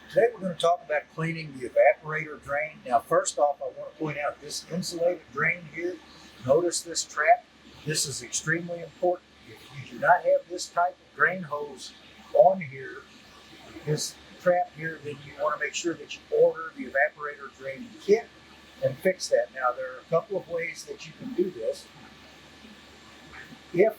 Today we're going to talk about cleaning the evaporator drain. Now first off, I want to point out this insulated drain here. Notice this trap. This is extremely important. If you do not have this type of drain hose on here, this trap here, then you want to make sure that you order the evaporator drain kit and fix that. Now there are a couple of ways that you can do this. If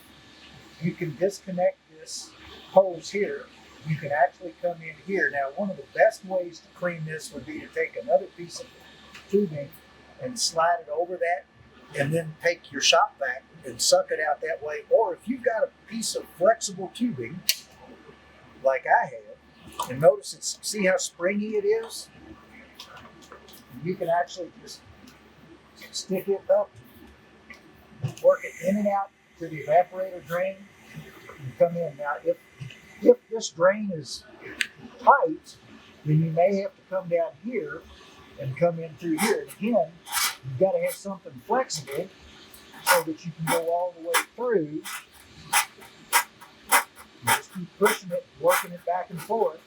you can disconnect this hose here, you can actually come in here. Now, one of the best ways to clean this would be to take another piece of tubing and slide it over that, and then take your shop vac and suck it out that way. Or if you've got a piece of flexible tubing, like I have, and notice it's, see how springy it is? You can actually just stick it up, work it in and out to the evaporator drain, and come in. Now, if this drain is tight, then you may have to come down here and come in through here. And again, you've got to have something flexible so that you can go all the way through. You just keep pushing it, working it back and forth.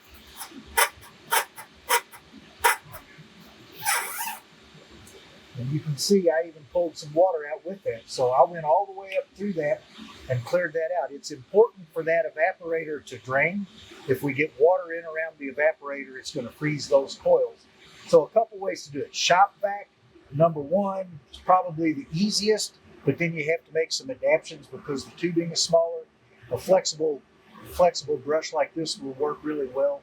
And you can see I even pulled some water out with that. So I went all the way up through that and cleared that out. It's important for that evaporator to drain. If we get water in around the evaporator, it's going to freeze those coils. So a couple ways to do it. Shop vac, number one, is probably the easiest, but then you have to make some adaptations because the tubing is smaller. A flexible brush like this will work really well.